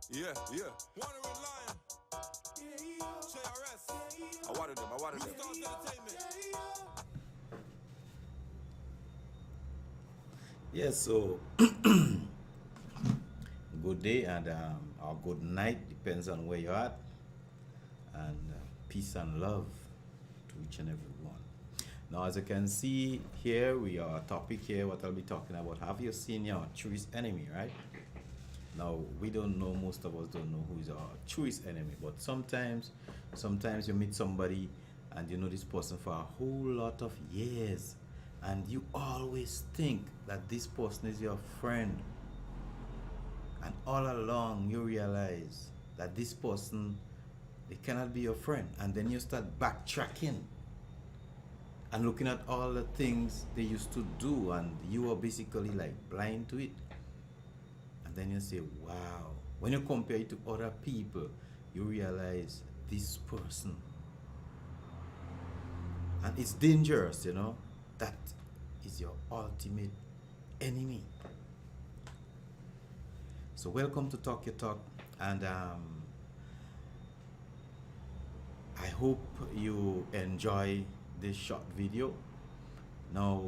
Yeah, yeah. Wandering Lion. JRS. I wanted them. Stars Entertainment. Yes, so good day and or good night, depends on where you're at, and peace and love to each and every one. Now, as you can see here, we are topic here. What I'll be talking about. Have you seen your truest enemy, right? Now, we don't know. Most of us don't know who is our truest enemy, but sometimes you meet somebody and you know this person for a whole lot of years, and you always think that this person is your friend. And all along, you realize that this person, they cannot be your friend. And then you start backtracking and looking at all the things they used to do, and you are basically like blind to it. And then you say, wow. When you compare it to other people, you realize this person. And it's dangerous, you know. That is your ultimate enemy. So, welcome to Talk Your Talk. And I hope you enjoy this short video. Now,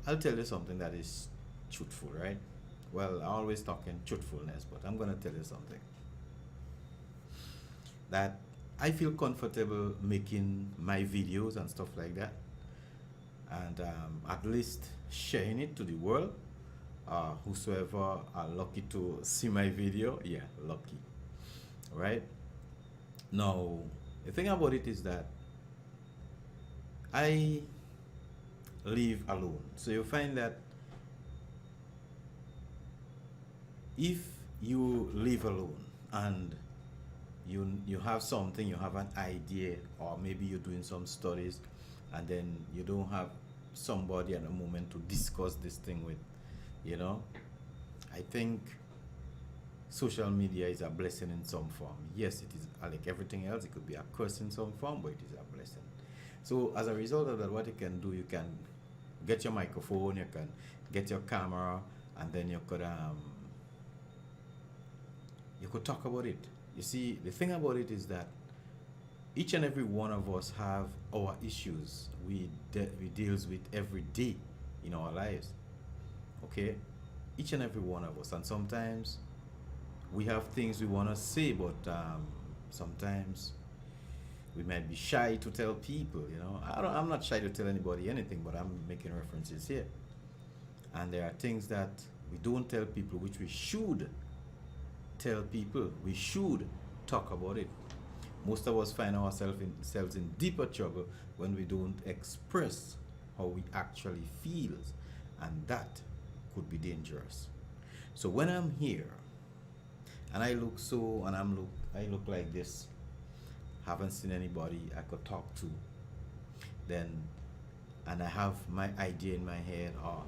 I'll tell you something that is truthful, right? Well, I always talk in truthfulness, but I'm gonna tell you something that I feel comfortable making my videos and stuff like that, and at least sharing it to the world. Whosoever are lucky to see my video, yeah, lucky, right? Now, the thing about it is that I live alone. So you find that if you live alone and you have something, you have an idea, or maybe you're doing some studies, and then you don't have somebody at the moment to discuss this thing with, you know, I think social media is a blessing in some form. Yes, it is like everything else. It could be a curse in some form, but it is a blessing. So as a result of that, what you can do, you can get your microphone, you can get your camera, and then you could talk about it. You see, the thing about it is that each and every one of us have our issues we deals with every day in our lives. Okay, each and every one of us, and sometimes we have things we want to say, but sometimes we might be shy to tell people. You know, I'm not shy to tell anybody anything, but I'm making references here. And there are things that we don't tell people, which we should tell people. We should talk about it. Most of us find ourselves in deeper trouble when we don't express how we actually feel, and that could be dangerous. So when I'm here and I look like this, haven't seen anybody I could talk to, then and I have my idea in my head, or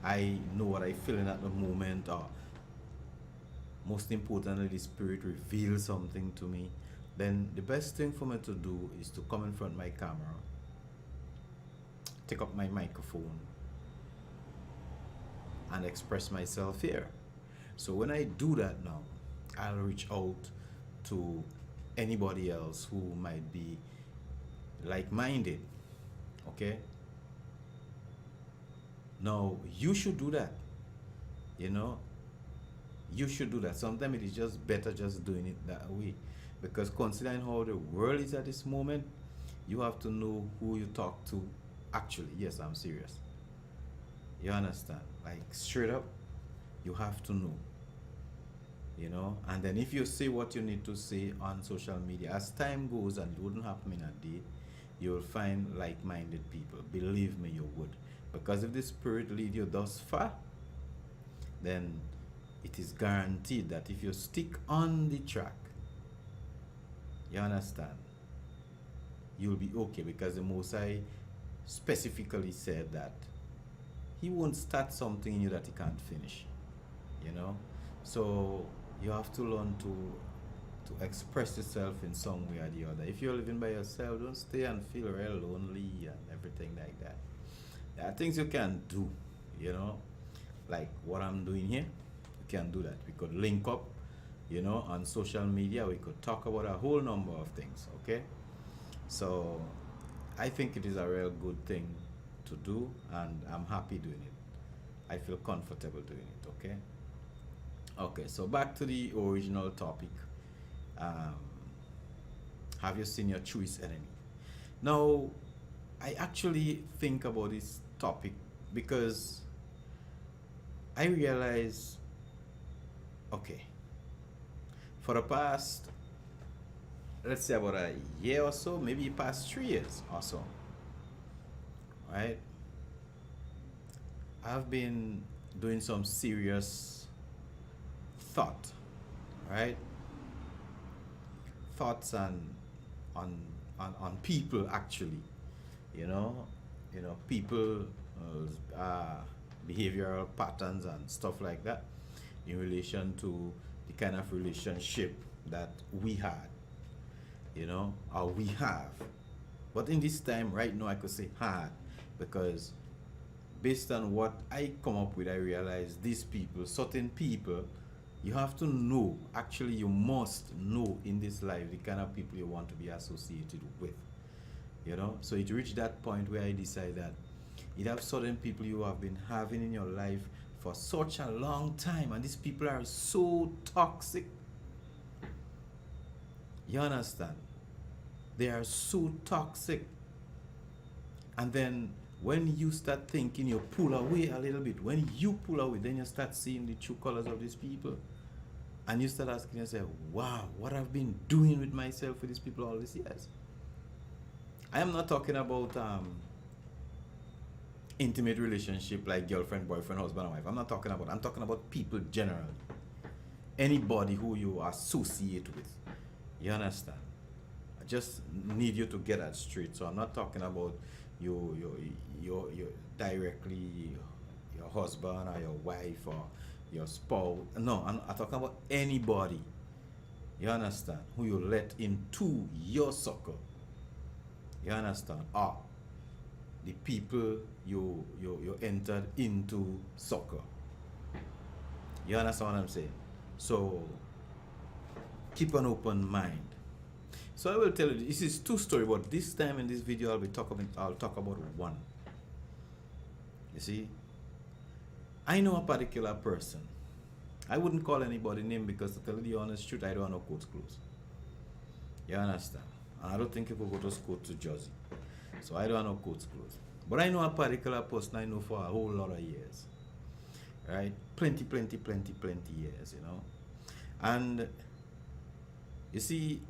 I know what I feeling at the moment, or most importantly, the spirit reveals something to me, then the best thing for me to do is to come in front of my camera, take up my microphone, and express myself here. So when I do that now, I'll reach out to anybody else who might be like minded. Okay? Now, you should do that. You know, you should do that. Sometimes it is just better just doing it that way. Because considering how the world is at this moment, you have to know who you talk to. Actually, yes, I'm serious. You understand? Like, straight up, you have to know. You know, and then if you say what you need to say on social media, as time goes, and it wouldn't happen in a day, you'll find like-minded people. Believe me, you would. Because if the spirit lead you thus far, then it is guaranteed that if you stick on the track, you understand, you'll be okay, because the Most High specifically said that he won't start something in you that he can't finish. You know, so you have to learn to express yourself in some way or the other. If you're living by yourself, don't stay and feel real lonely and everything like that. There are things you can do, you know, like what I'm doing here. You can do that. We could link up On social media. We could talk about a whole number of things, okay? So I think it is a real good thing to do, and I'm happy doing it. I feel comfortable doing it, okay? Okay, so back to the original topic. Um, have you seen your truest enemy? Now, I actually think about this topic because I realize, okay, for the past, let's say about a year or so, maybe past 3 years or so, right? I've been doing some serious thought, right? Thoughts on on people actually, you know, people, behavioral patterns and stuff like that in relation to the kind of relationship that we had, or we have. But in this time, right now, I could say had, because based on what I come up with, I realize these people, certain people, you have to know, actually, you must know in this life the kind of people you want to be associated with. So it reached that point where I decide that you have certain people you have been having in your life for such a long time, and these people are so toxic. You understand? They are so toxic. And then when you start thinking, you pull away a little bit. When you pull away, then you start seeing the true colors of these people. And you start asking yourself, wow, what I've been doing with myself with these people all these years. I am not talking about intimate relationship like girlfriend, boyfriend, husband, and wife. I'm talking about people generally. Anybody who you associate with. You understand? I just need you to get that straight. So I'm not talking about your directly your husband or your wife or your spouse. No, I'm talking about anybody. You understand? Who you let into your circle. You understand? Or the people you entered into soccer. You understand what I'm saying? So keep an open mind. So I will tell you, this is two stories, but this time in this video I'll talk about one. You see, I know a particular person. I wouldn't call anybody name because, to tell you the honest truth, I don't know codes close. You understand? And I don't think you could go to school to Jersey. So I don't know codes close. But I know a particular person I know for a whole lot of years. Right? Plenty years, And you see,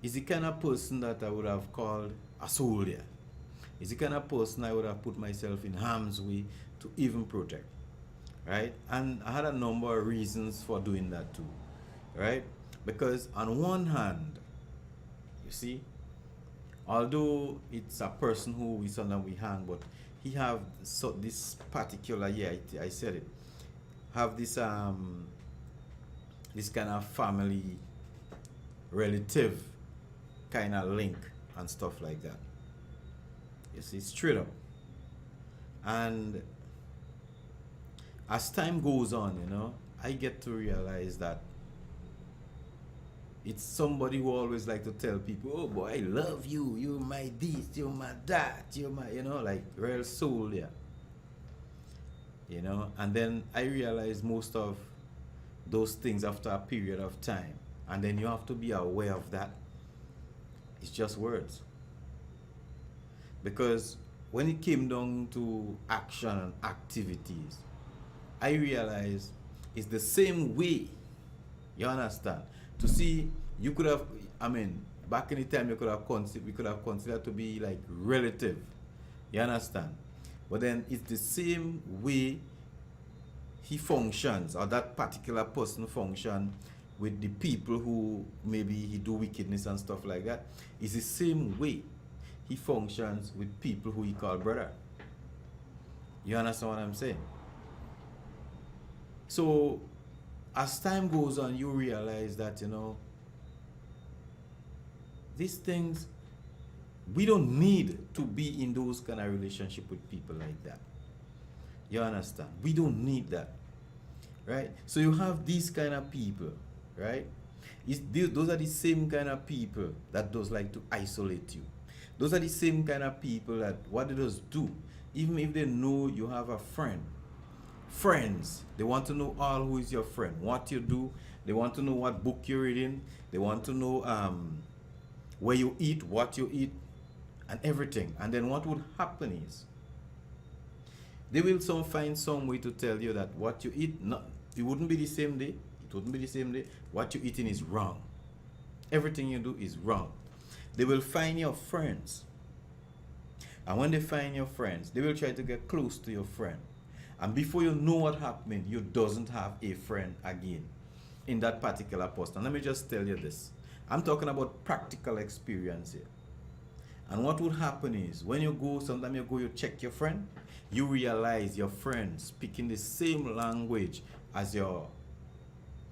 is the kind of person that I would have called a soldier. Is the kind of person I would have put myself in harm's way to even protect. Right? And I had a number of reasons for doing that too. Right? Because on one hand, you see, although it's a person who we sometimes we hang, but he have this particular, I said it, have this this kind of family relative kind of link and stuff like that. You see, straight up. And as time goes on, I get to realize that it's somebody who always like to tell people, oh boy, I love you, you're my this, you're my that, you're my, like real soul, yeah. And then I realize most of those things after a period of time. And then you have to be aware of that. It's just words. Because when it came down to action and activities, I realized it's the same way. You understand? To see, you could have, back in the time, we could have considered to be like relative. You understand? But then it's the same way he functions, or that particular person function with the people who maybe he do wickedness and stuff like that. It's the same way he functions with people who he call brother. You understand what I'm saying? So as time goes on, you realize that, these things, we don't need to be in those kind of relationship with people like that. You understand? We don't need that. right? So you have these kind of people, right? Those are the same kind of people that does like to isolate you. Those are the same kind of people that what they does do, even if they know you have a friend, friends, they want to know all who is your friend, what you do, they want to know what book you're reading, they want to know where you eat, what you eat, and everything. And then what would happen is they will find some way to tell you that what you eat, not, it wouldn't be the same day. It wouldn't be the same day. What you're eating is wrong. Everything you do is wrong. They will find your friends. And when they find your friends, they will try to get close to your friend. And before you know what happening, you doesn't have a friend again in that particular post. And let me just tell you this. I'm talking about practical experience here. And what would happen is when you go, sometimes you check your friend, you realize your friend speaking the same language as your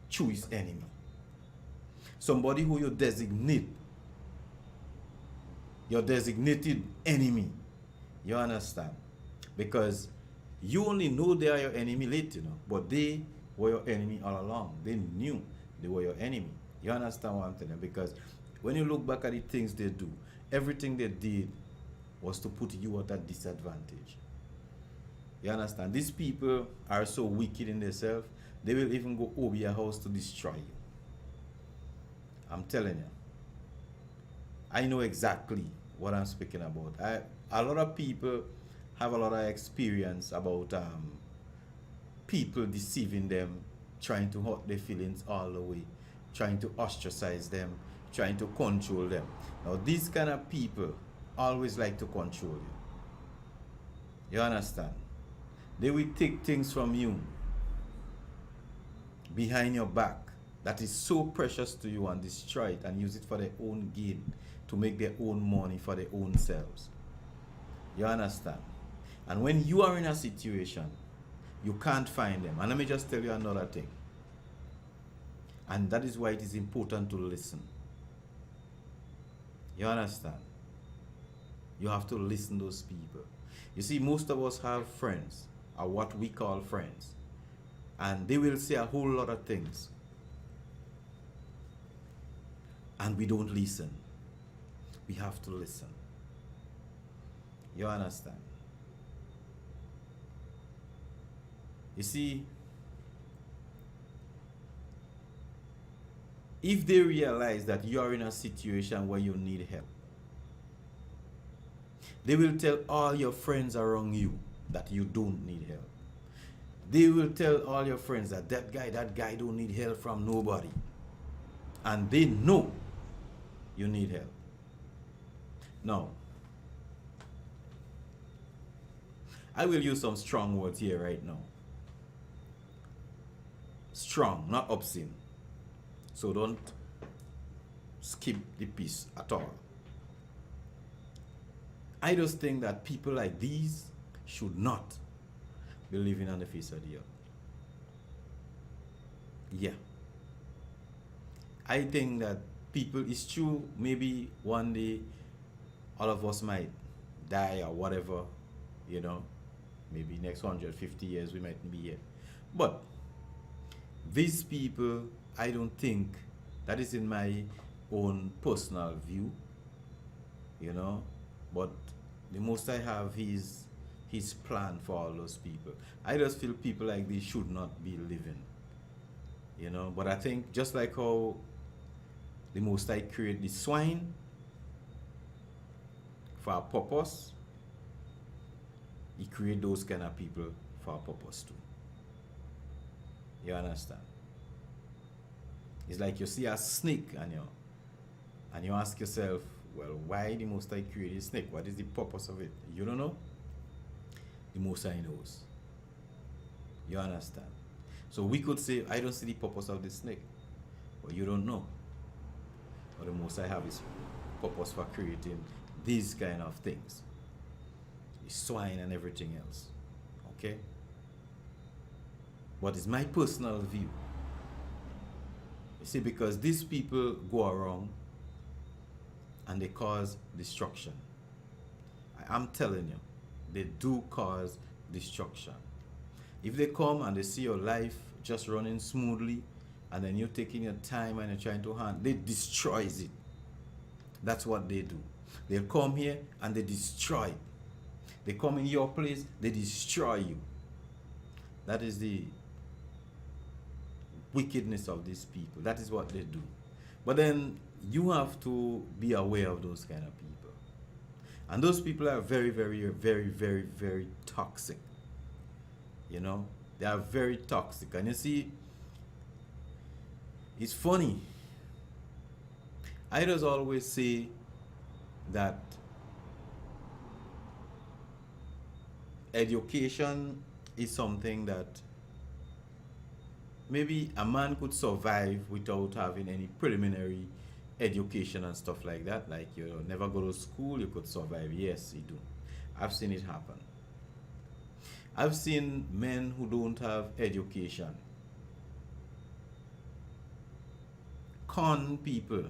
truest enemy. Somebody who you designate, your designated enemy. You understand? Because you only know they are your enemy late, but they were your enemy all along. They knew they were your enemy. You understand what I'm telling you? Because when you look back at the things they do, everything they did was to put you at a disadvantage. You understand? These people are so wicked in themselves, they will even go over your house to destroy you. I'm telling you. I know exactly what I'm speaking about. A lot of people have a lot of experience about people deceiving them, trying to hurt their feelings all the way, trying to ostracize them, trying to control them. Now, these kind of people always like to control you. You understand? They will take things from you behind your back that is so precious to you and destroy it and use it for their own gain, to make their own money for their own selves. You understand? And when you are in a situation, you can't find them. And let me just tell you another thing. And that is why it is important to listen. You understand? You have to listen to those people. You see, most of us have friends, or what we call friends. And they will say a whole lot of things. And we don't listen. We have to listen. You understand? You see, if they realize that you are in a situation where you need help, they will tell all your friends around you that you don't need help. They will tell all your friends that that guy don't need help from nobody. And they know you need help. Now, I will use some strong words here right now. Strong, not obscene. So don't skip the piece at all. I just think that people like these should not be living on the face of the earth. Yeah. I think that people, it's true, maybe one day all of us might die or whatever, maybe next 150 years we might be here. But these people, I don't think, that is in my own personal view, but the most I have is his plan for all those people. I just feel people like this should not be living, but I think just like how the Most High created the swine for a purpose, he created those kind of people for a purpose too. You understand? It's like you see a snake and you ask yourself, well, why the Most High created a snake? What is the purpose of it? You don't know? The Most High knows. You understand? So we could say, I don't see the purpose of the snake. But you don't know. But the Most High have his purpose for creating these kind of things. The swine and everything else. Okay? What is my personal view? You see, because these people go around and they cause destruction. I'm telling you, they do cause destruction. If they come and they see your life just running smoothly, and then you're taking your time and you're trying to hand, they destroys it. That's what they do. They'll come here and they destroy it. They come in your place, they destroy you. That is the wickedness of these people. That is what they do. But then you have to be aware of those kind of people. And those people are very, very, very, very, very toxic. You know, they are very toxic. And you see, it's funny. I just always say that education is something that maybe a man could survive without having any preliminary education and stuff like that. Like, you know, never go to school, you could survive. Yes, you do. I've seen it happen. I've seen men who don't have education con people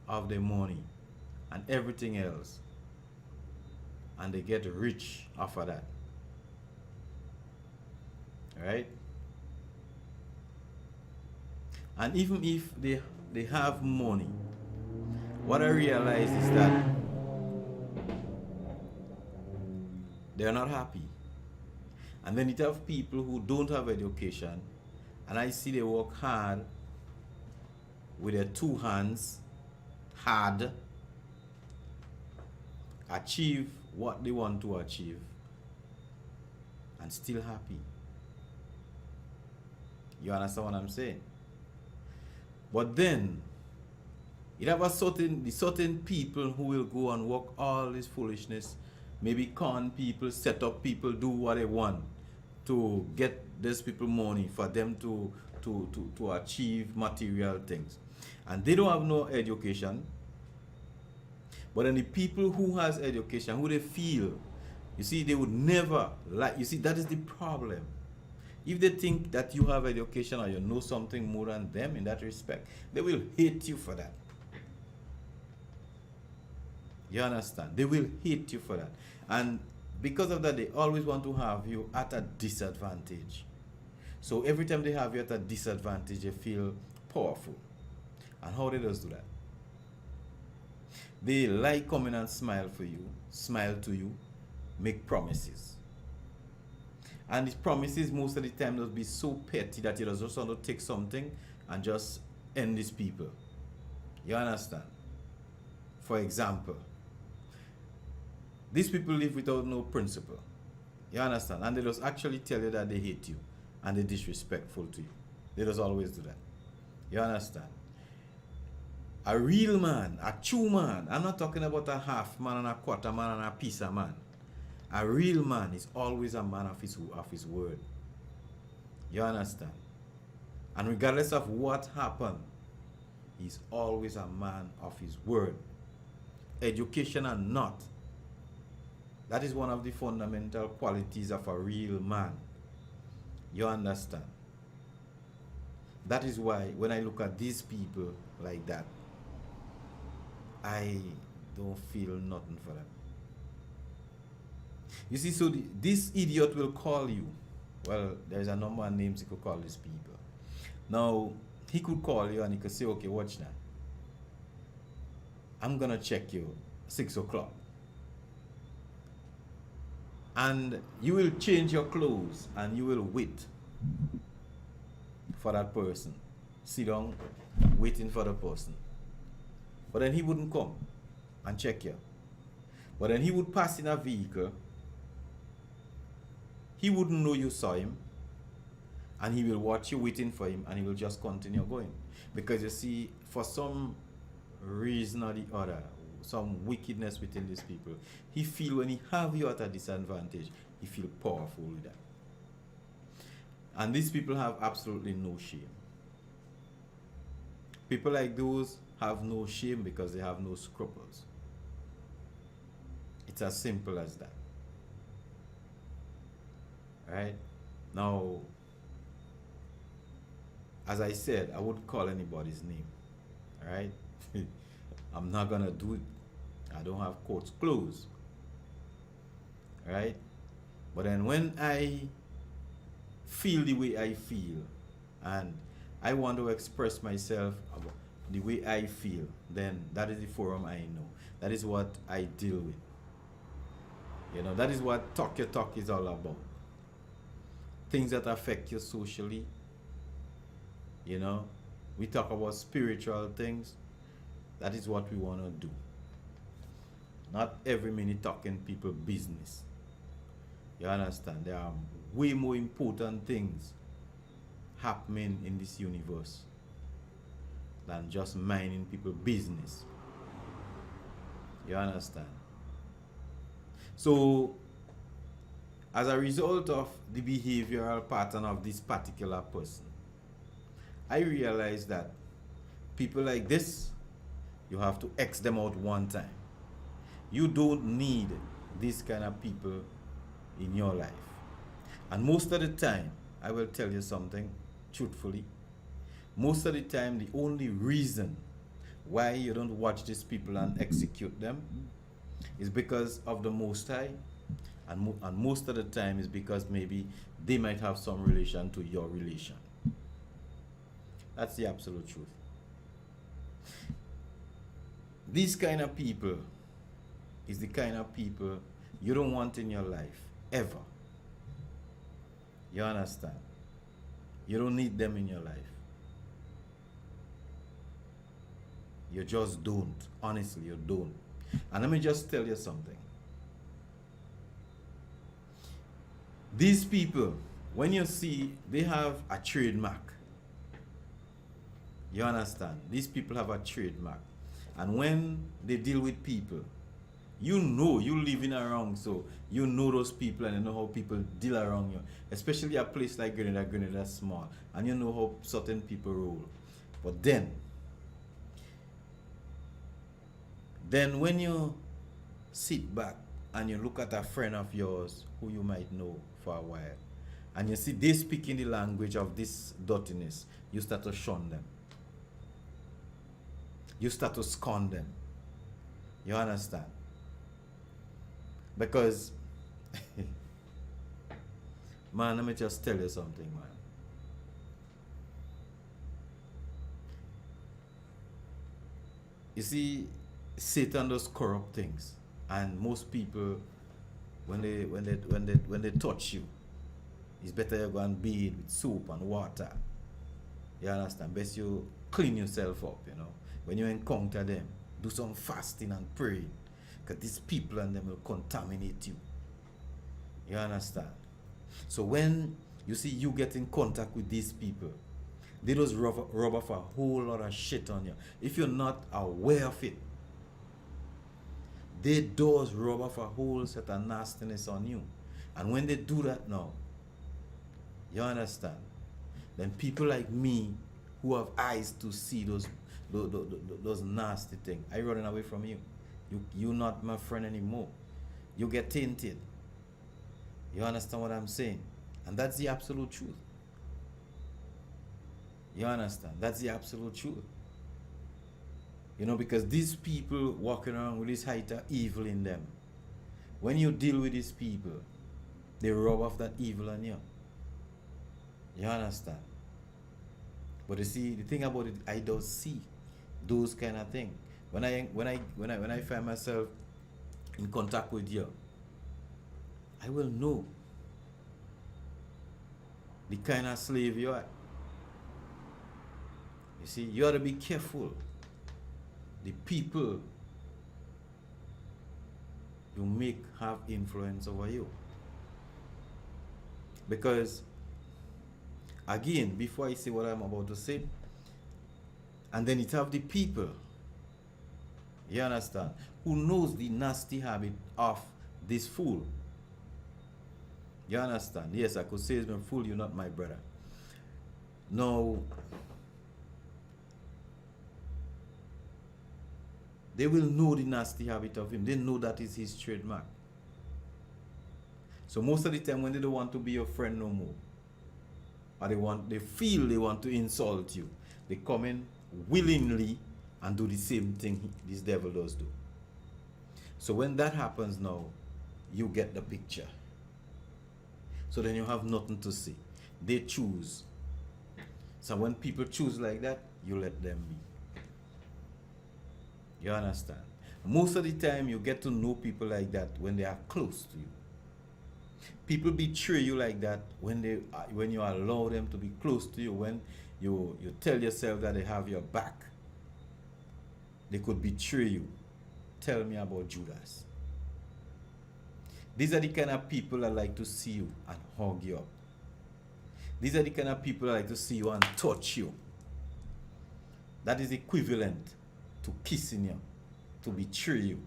of their money and everything else, and they get rich off of that. Right? And even if they have money, what I realize is that they're not happy. And then you have people who don't have education, and I see they work hard with their two hands, hard, achieve what they want to achieve, and still happy. You understand what I'm saying? But then you have certain people who will go and work all this foolishness, maybe con people, set up people, do what they want to get these people money for them to achieve material things. And they don't have no education. But then the people who has education, who they feel, you see, they would never like, you see, that is the problem. If they think that you have education or you know something more than them in that respect, they will hate you for that. You understand? They will hate you for that. And because of that, they always want to have you at a disadvantage. So every time they have you at a disadvantage, they feel powerful. And how they just do that? They like coming and smile for you, smile to you, make promises. And these promises most of the time will be so petty that you just want to take something and just end these people. You understand? For example, these people live without no principle. You understand? And they just actually tell you that they hate you and they're disrespectful to you. They just always do that. You understand? A real man, a true man, I'm not talking about a half man and a quarter man and a piece of man. A real man is always a man of his word. You understand? And regardless of what happened, he's always a man of his word. Education or not, that is one of the fundamental qualities of a real man. You understand? That is why when I look at these people like that, I don't feel nothing for them. You see, so this idiot will call you. Well, there's a number of names he could call these people. Now, he could call you and he could say, okay, watch now. I'm going to check you 6 o'clock. And you will change your clothes and you will wait for that person. Sit down, waiting for the person. But then he wouldn't come and check you. But then he would pass in a vehicle. He wouldn't know you saw him. And he will watch you waiting for him and he will just continue going. Because you see, for some reason or the other, some wickedness within these people, he feel when he have you at a disadvantage, he feel powerful with that. And these people have absolutely no shame. People like those have no shame because they have no scruples. It's as simple as that. Right? Now, as I said, I wouldn't call anybody's name. Right? I'm not gonna do it. I don't have courts closed. Right? But then when I feel the way I feel, and I want to express myself about the way I feel, then that is the forum I know. That is what I deal with. That is what Talk Your Talk is all about. Things that affect you socially. We talk about spiritual things. That is what we want to do. Not every minute talking people business. You understand? There are way more important things happening in this universe than just minding people business. You understand? So, as a result of the behavioral pattern of this particular person, I realized that people like this, you have to X them out one time. You don't need these kind of people in your life. And most of the time, I will tell you something truthfully. Most of the time, the only reason why you don't watch these people and execute them is because of the Most High. And most of the time is because maybe they might have some relation to your relation. That's the absolute truth. These kind of people is the kind of people you don't want in your life, ever. You understand? You don't need them in your life. You just don't. Honestly, you don't. And let me just tell you something. These people, when you see, they have a trademark. You understand? These people have a trademark. And when they deal with people, you living around, so you know those people and you know how people deal around you. Especially a place like Grenada. Grenada's small. And you know how certain people roll. But then when you sit back and you look at a friend of yours who you might know for a while, and you see they speaking the language of this dirtiness, you start to shun them. You start to scorn them. You understand? Because, man, let me just tell you something, man. You see, Satan does corrupt things, and most people, when they touch you, it's better you go and bathe with soap and water. You understand? Best you clean yourself up, When you encounter them, do some fasting and pray, because these people and them will contaminate you. You understand? So when you see you get in contact with these people, they just rub off a whole lot of shit on you. If you're not aware of it, they does rub off a whole set of nastiness on you. And when they do that now, you understand? Then people like me, who have eyes to see those nasty things, I running away from you. You're not my friend anymore. You get tainted. You understand what I'm saying? And that's the absolute truth. You understand? That's the absolute truth. Because these people walking around with this height of evil in them, when you deal with these people, they rub off that evil on you. You understand? But you see, the thing about it, I don't see those kind of things. When I find myself in contact with you, I will know the kind of slave you are. You see, you ought to be careful. The people you make have influence over you. Because, again, before I say what I'm about to say, and then it have the people, you understand, who knows the nasty habit of this fool. You understand? Yes, I could say it's been fool, you're not my brother. No. They will know the nasty habit of him. They know that is his trademark. So most of the time when they don't want to be your friend no more, or they feel they want to insult you, they come in willingly and do the same thing this devil does do. So when that happens now, you get the picture. So then you have nothing to say. They choose. So when people choose like that, you let them be. You understand? Most of the time, you get to know people like that when they are close to you. People betray you like that when you allow them to be close to you. When you tell yourself that they have your back, they could betray you. Tell me about Judas. These are the kind of people that like to see you and hug you up. These are the kind of people that like to see you and touch you. That is equivalent to kissing you, to betray you.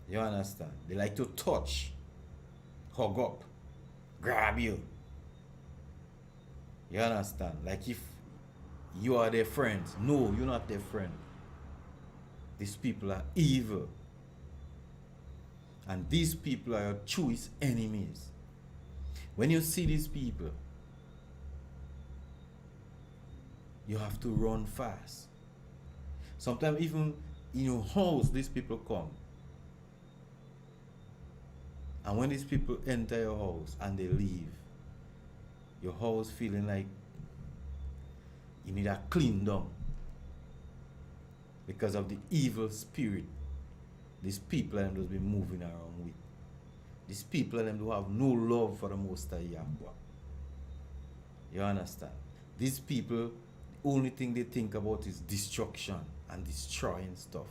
You understand? They like to touch, hug up, grab you. You understand? Like if you are their friends. No, you're not their friend. These people are evil. And these people are your truest enemies. When you see these people, you have to run fast. Sometimes even in your house, these people come. And when these people enter your house and they leave, your house feeling like you need a clean down because of the evil spirit these people and them just be moving around with. These people and them do have no love for the Most High Yahweh. You understand? These people, the only thing they think about is destruction and destroying stuff.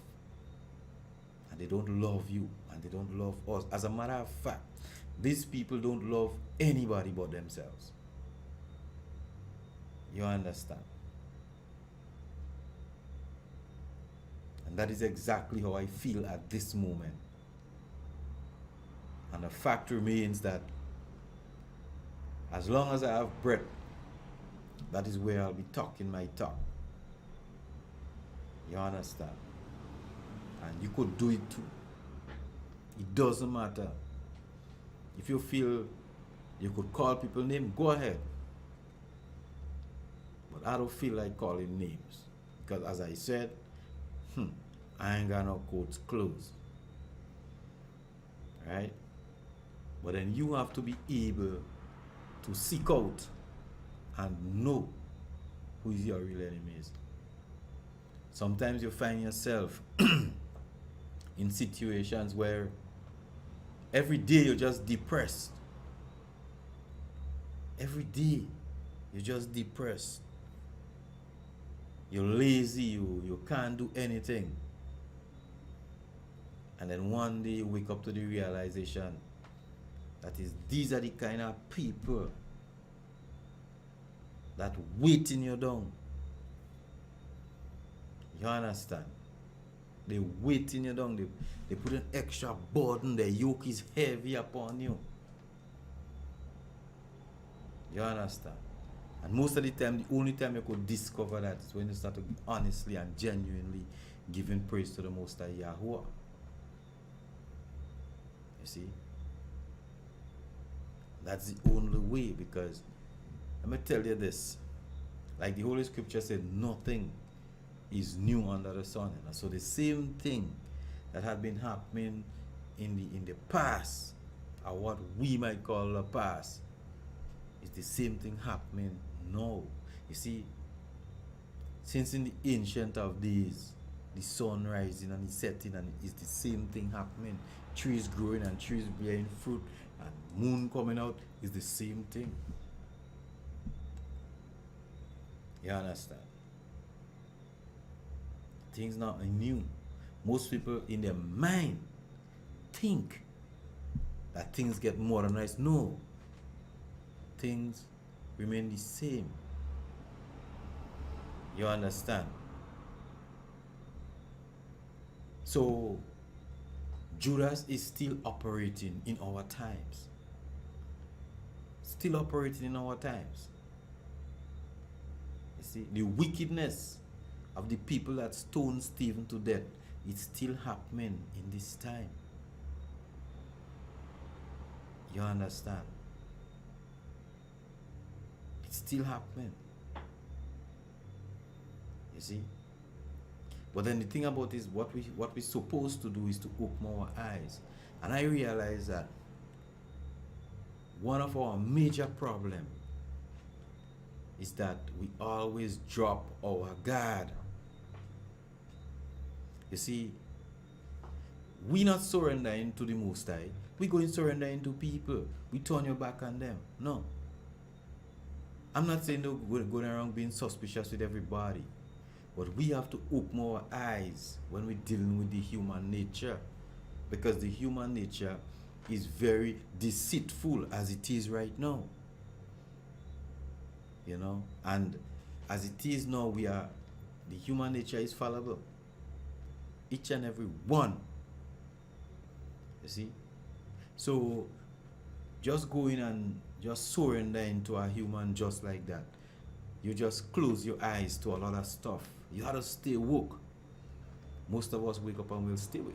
And they don't love you and they don't love us. As a matter of fact, these people don't love anybody but themselves. You understand? And that is exactly how I feel at this moment. And the fact remains that as long as I have breath, that is where I'll be talking my talk. You understand? And you could do it too. It doesn't matter. If you feel you could call people names, go ahead. But I don't feel like calling names. Because as I said, I ain't got no courts closed. Right? But then you have to be able to seek out and know who is your real enemies. Sometimes you find yourself in situations where every day you're just depressed. Every day you're just depressed. You're lazy, you can't do anything. And then one day you wake up to the realization that these are the kind of people that weighting you down. You understand? They weighting you down. They put an extra burden. The yoke is heavy upon you. You understand? And most of the time, the only time you could discover that is when you start to be honestly and genuinely giving praise to the Most High Yahweh. You see? That's the only way, because let me tell you this. Like the Holy Scripture said, nothing is new under the sun. And so the same thing that had been happening in the past, or what we might call the past, is the same thing happening now. You see, since in the ancient of days, the sun rising and the setting, and it's the same thing happening. Trees growing and trees bearing fruit and moon coming out is the same thing. You understand? Things not new. Most people in their mind think that things get modernized. No. Things remain the same. You understand? So Judas is still operating in our times. Still operating in our times. You see, the wickedness of the people that stoned Stephen to death, it's still happening in this time. You understand? It's still happening. You see? But then the thing about it is what we're supposed to do is to open our eyes. And I realize that one of our major problem is that we always drop our guard. You see, we not surrendering to the Most High. We going surrendering to people. We turn your back on them. No. I'm not saying no we're going around being suspicious with everybody. But we have to open our eyes when we're dealing with the human nature. Because the human nature is very deceitful as it is right now. You know? And as it is now, the human nature is fallible. Each and every one. You see? So, just go in and just surrender into a human just like that. You just close your eyes to a lot of stuff. You have to stay woke. Most of us wake up and we'll stay awake.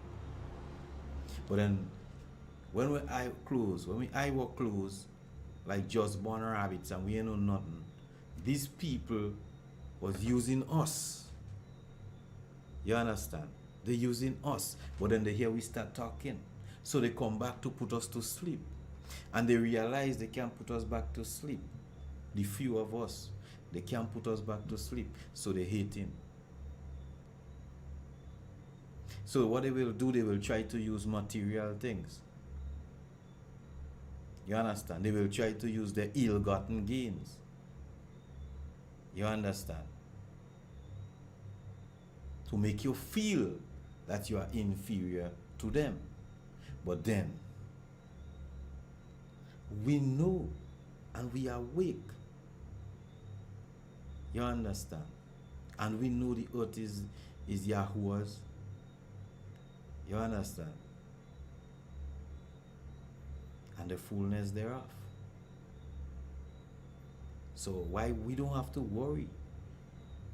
But then, when we eye were closed, like just born rabbits and we ain't know nothing, these people was using us. You understand? They're using us. But then they hear we start talking. So they come back to put us to sleep. And they realize they can't put us back to sleep. The few of us, they can't put us back to sleep. So they hate him. So what they will do, they will try to use material things. You understand? They will try to use their ill-gotten gains. You understand? To make you feel that you are inferior to them. But then, we know and we are awake. You understand? And we know the earth is Yahuwah's. You understand? And the fullness thereof. So why we don't have to worry?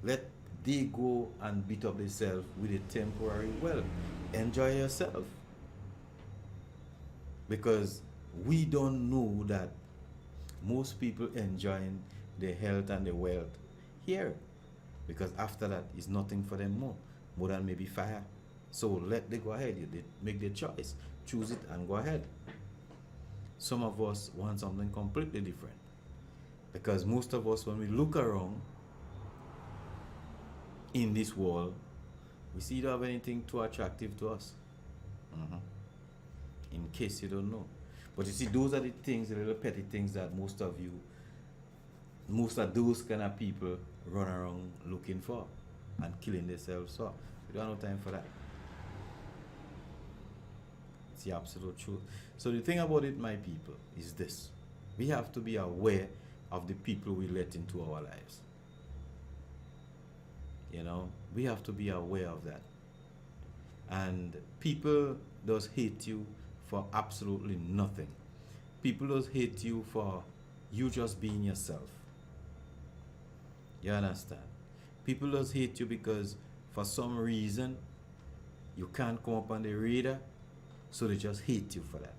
Let they go and beat up themselves with a temporary wealth. Enjoy yourself. Because we don't know that most people enjoying their health and their wealth here. Because after that, it's nothing for them more than maybe fire. So let they go ahead. They make their choice. Choose it and go ahead. Some of us want something completely different. Because most of us, when we look around in this world, we see you don't have anything too attractive to us. In case you don't know. But you see, those are the things, the little petty things that most of those kind of people run around looking for and killing themselves for. We don't have no time for that. It's the absolute truth. So the thing about it, my people, is this. We have to be aware of the people we let into our lives. You know, we have to be aware of that. And people does hate you for absolutely nothing. People does hate you for you just being yourself. You understand? People does hate you because for some reason you can't come up on the radar, so they just hate you for that.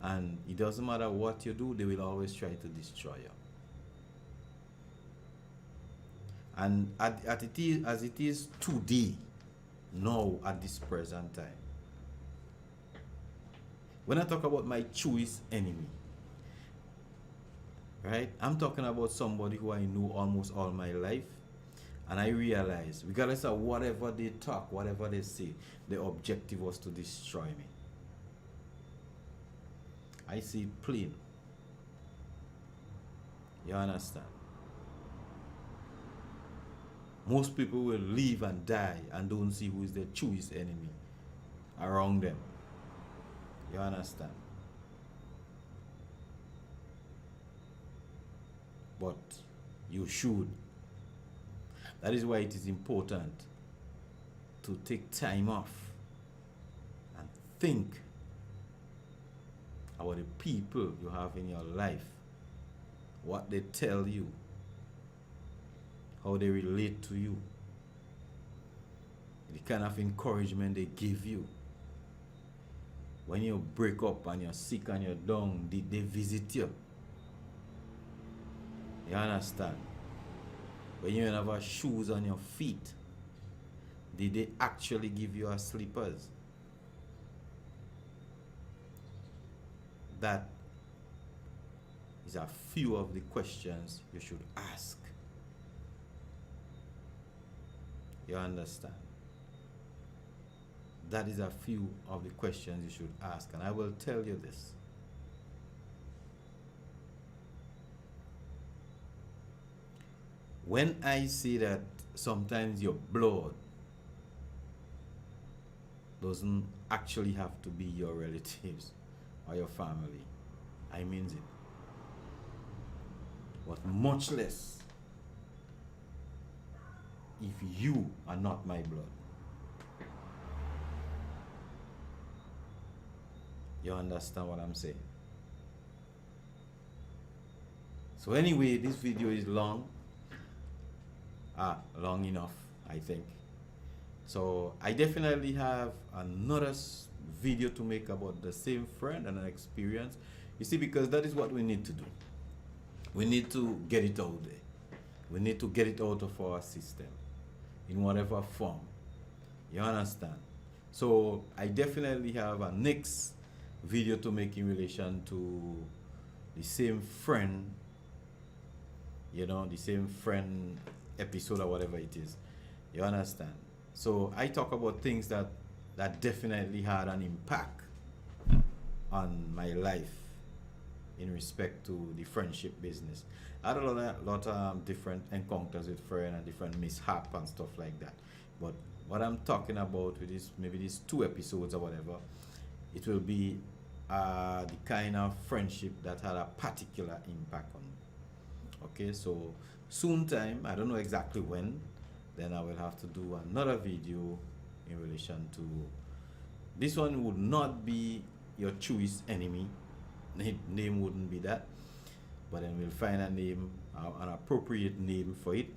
And it doesn't matter what you do, they will always try to destroy you. And as it is today, now at this present time, when I talk about my truest enemy, right, I'm talking about somebody who I know almost all my life, and I realize, regardless of whatever they talk, whatever they say, the objective was to destroy me. I see it plain. You understand? Most people will live and die and don't see who is their truest enemy around them. You understand? But you should. That is why it is important to take time off and think about the people you have in your life, what they tell you, how they relate to you, the kind of encouragement they give you. When you break up and you're sick and you're down, did they visit you? You understand? When you don't have shoes on your feet, did they actually give you a slippers? That is a few of the questions you should ask. You understand? That is a few of the questions you should ask, and I will tell you this. When I see that sometimes your blood doesn't actually have to be your relatives or your family, I mean it. But much less if you are not my blood. You understand what I'm saying? So anyway, this video is long. Long enough, I think. So I definitely have another video to make about the same friend and an experience. You see, because that is what we need to do. We need to get it out there. We need to get it out of our system in whatever form. You understand? So I definitely have a next video to make in relation to the same friend, you know, the same friend episode or whatever it is. You understand? So I talk about things that definitely had an impact on my life in respect to the friendship business. I had a lot of different encounters with friends and different mishap and stuff like that. But what I'm talking about with this, maybe these 2 episodes or whatever, it will be the kind of friendship that had a particular impact on me. Okay, so soon time, I don't know exactly when, then I will have to do another video in relation to this one. Would not be your truest enemy. Name wouldn't be that, but then we'll find a name, an appropriate name for it,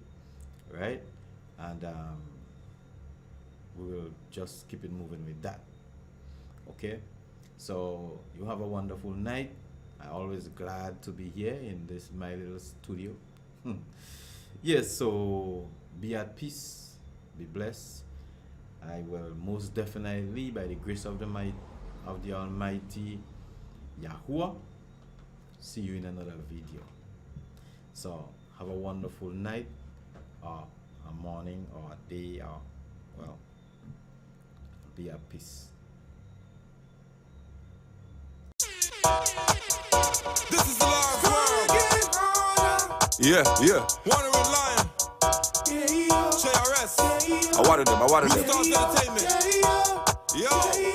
right? And we will just keep it moving with that. Okay, so you have a wonderful night. I'm always glad to be here in this my little studio. Yes, so be at peace, be blessed. I will most definitely, by the grace of the Almighty Yahuwah, see you in another video. So have a wonderful night, or a morning, or a day, or well, be at peace. This is the live world. Yeah. Wandering Lion. JRS. I wanted them. Stars Entertainment. Yo.